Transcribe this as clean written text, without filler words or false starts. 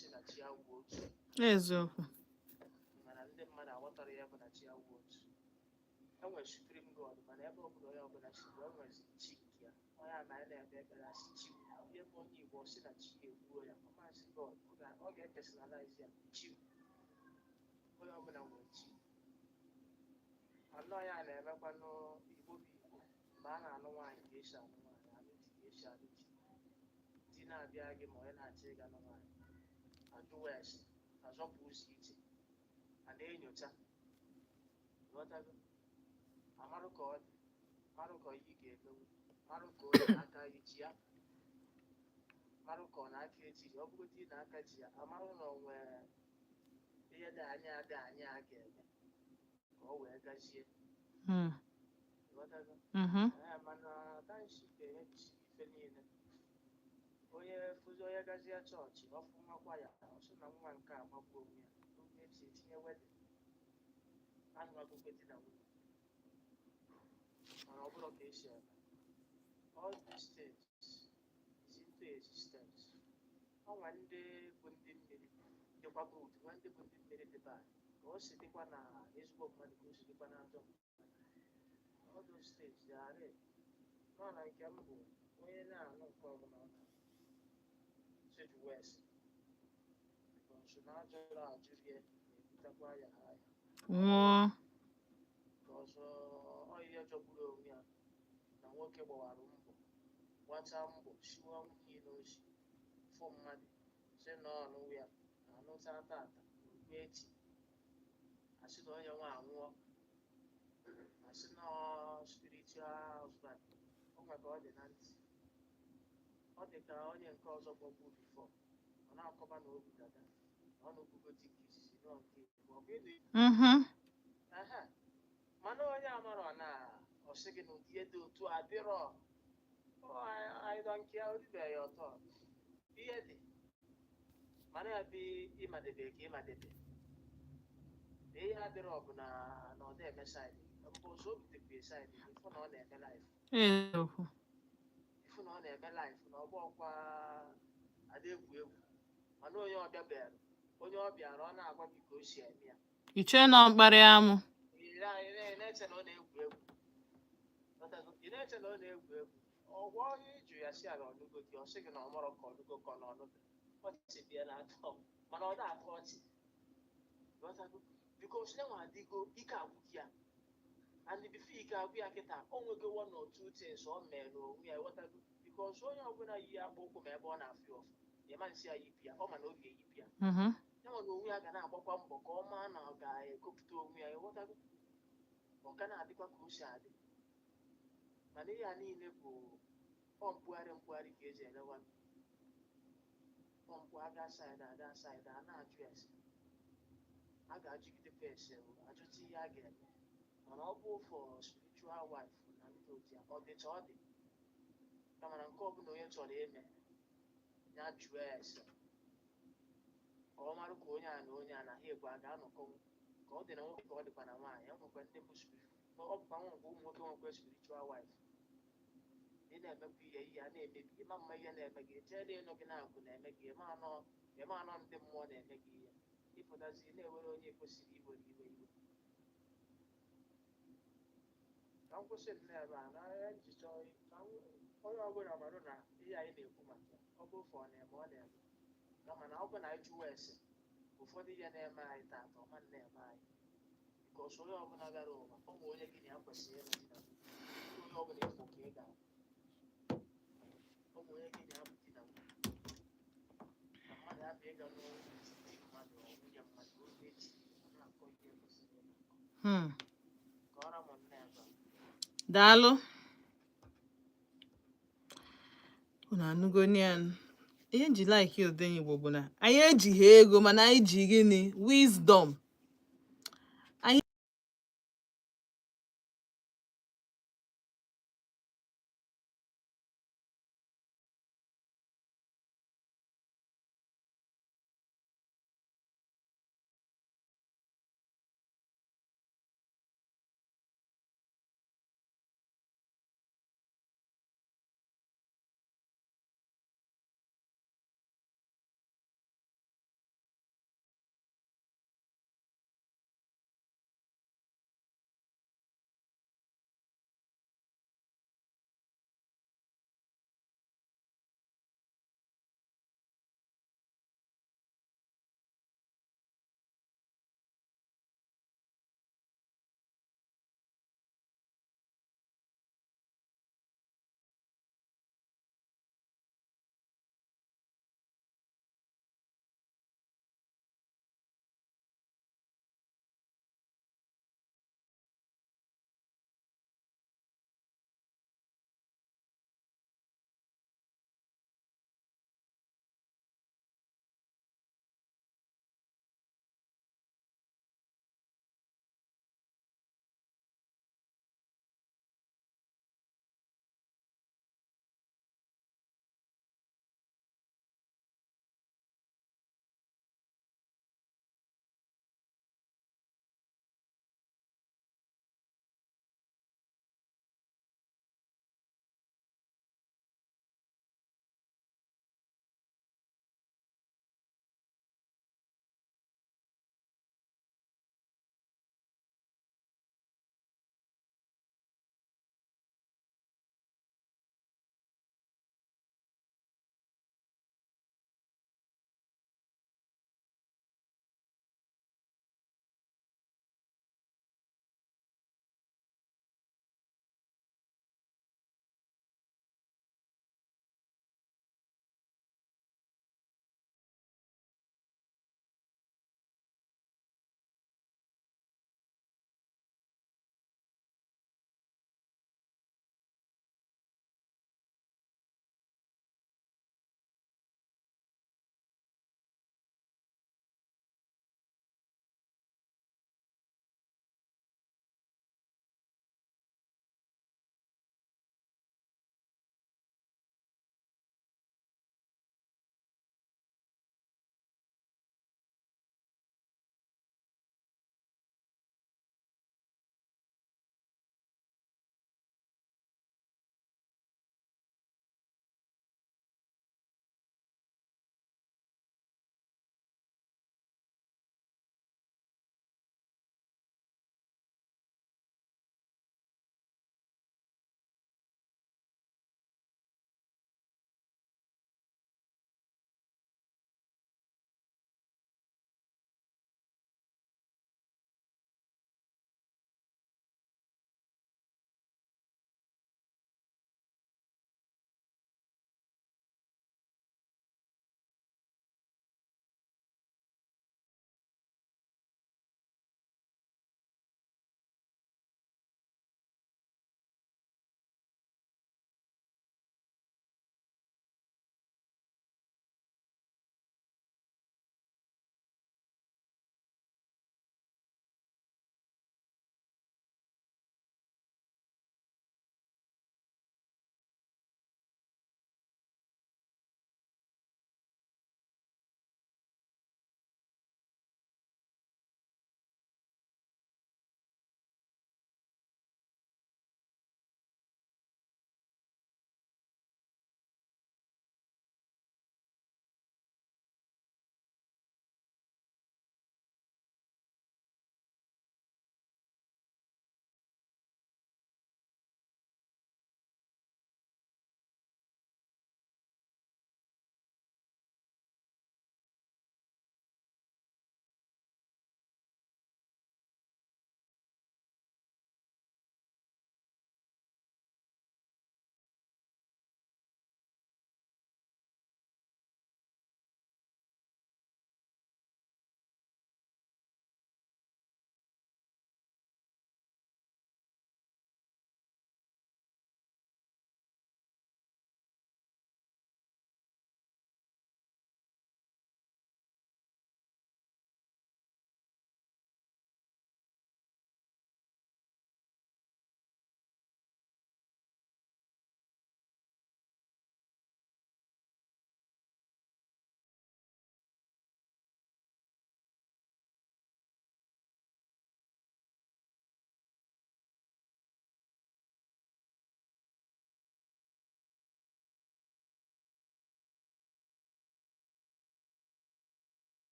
si na chi awụ otu eziokwu. mana ndị mmadụ aghọtara ya bụ na chi awụ otu enwere supreme god mana ebe ọbụla onye ọbụla si bụ enwezi chi nke ya onye a na anyị na-eme ekpere asị chi ihe bụ onye igbo si na chi egbuo ya ọmasị god ọ ga-epersonalize ya chi onye ọbụla nwere chi anọ ya na-emekwanụ igbo bụ igbo mgbe a na-anụ nwaanyị ka esi anụ nwaanyị anụ di ka esi anụ di na-abịa gị ma onye na-achọ ịga nụ nwaanyị ajụ wes azọpụ ụzọ ije a na-enyocha ghọtago amarụ ka ọ dị marụ ka ihe ga-emewu marụ ka onye na-aka iji ya marụ ka ọ na-aka ejiri ọ bụgodị na aka ji ya amarụ na onwe ihe dị anya a ga-eme ka ọ wee gazie ghọtago mana tanship emebichi ife niile onye fụzi onye gazie chọọchị ọfụ nwakwa ya ọsụ na nwa nke a magbu onwe ya oge echi etinye wedin anụmagụgwe di na nwunye mana ọ bụrụ ka esi eme all these things is into existence ọnwa ndị bụ ndị mmiri dịkwa good nwa ndị bụ ndị mmiri dị bad ka o si dịkwa na ezigbo mmadụ ka o si dịkwa na ajọ all those things dị arị nọ na nke m bụ onye na-anụ nke ọbụla ọ na west nso na ajọrọ ajụrie na-ebutakwa ya ahịa nwụọ ọzọ ọhịa jọgburu onwe ya na nwoke gbawara mbọ gbachaa mbọ shiwa nwunye n'ochi fụ mmadụ si na ọnụ ya na anụta tata okwu echi asị na onye nwa anwụọ asị na spiritual husband o nwere ka ọ dị na ntị ọ dị ka onye nke ọzọ gbagbu bifọ ọ na-akọba na obi dada ọ na-okwugo dị nke izizi nọ nke ọ bụ ịdị mana onye amara na ọ sị gị na ụdị ihe dị otu a dịrọ nke ya oribeghị ọtọ ihe dị mana ya bụ ịmadebe ka ịmadebe na ihe adịrọ bụ na ọ na-eme saịdị mbụ ụzọ o butekwa saịdị ịfụ na ọ na-eme laịf ịfụ na ọ na-eme laịf na ọgbọ ọkwa ada egwu mana onye ọbịa bịara onye ọ bịara ọ na-agwa gị ka o si eme ya iche na mkparị amụ ị na-eche na ọ na-egwu egwu ọgwọ onye iju ya si ala ọnụgo gị ọ sị gị na ọmọrọ ka ọnụgo ka ọ na ọnụgo ọchị bịa na atọ mana ọ na-atọ ọchị bikos ya nwa adịgo ike agwụ gị ya and bifo ike agwụ ya kịta o nwego one or two things ọ mee n'onwe ya ghọtago bikos onye ọbụla yi ya akpa ụkwụ ma ebe ọ na-afịa ọfụ ya ma nsị ya yipụ ya ọ ma na ọ ga-eyipụ ya ya nwa na onwe ya ga na-agbakwa mbọ ka ọ maa na ọ ga-ekopụta onwe ya ghọtago ọ ka na-adịkwa ka o si adị mana ihe a niile bụ mkpugharị ka eji elewa pọmpụ aga saịdị a na-ajụ ese a ga-ajụgidekwa ese ajụta ihe a ga-eme mana ọ bụ for spiritual wife na ndị otu ya ọ dịcha ọ dị kama na nke ọbụla onye chọrọ ime ya jụọ ese ka ọ marụ ka onye a na onye a na ha egwu a ga-anọkọnwu ka ọ dị na nwoke ka ọ dịkwa na nwaanyị e nwekwa ndị bụ ọ bụkwa nwa nke ụmụ nwoke nwekwa spiritual wife ị na-emekwa ihe a na-emebi ịma mma ihe na-eme gị echere ịnụ gị na-agụ na-eme gị eme anọ ndị mmụọ na-eme gị ihe ịpụtazi na-ewere onye kwesịrị iwere iwe ka m kwụsị ebe a na njicha onye ọbụla marụ na ihe anyị na-ekwu maka ọ bụ ofe ọ na-eme kama na ọ bụ na anyị jụwa ese ụfọdụ ihe na-eme anyị taata ọma na-eme anyị bikọs onye ọbụla gara ụwa ọ bụ onye gị na ya kwesịrị ịnọ di na onye ọbụla ịfụ ka ị ga ọ bụ onye gị na ya bụ di na nwunye na mmadụ abụ ịga n'etiti mmadụ nwunye mmadụ oge echi na-akọ ihe kwesịrị ịnọ ka ọra m nne ebe daalụ unu anụgonian ihe nji like Odenigbo bụ na anyị ejighị ego mana anyị ji gịnị wisdom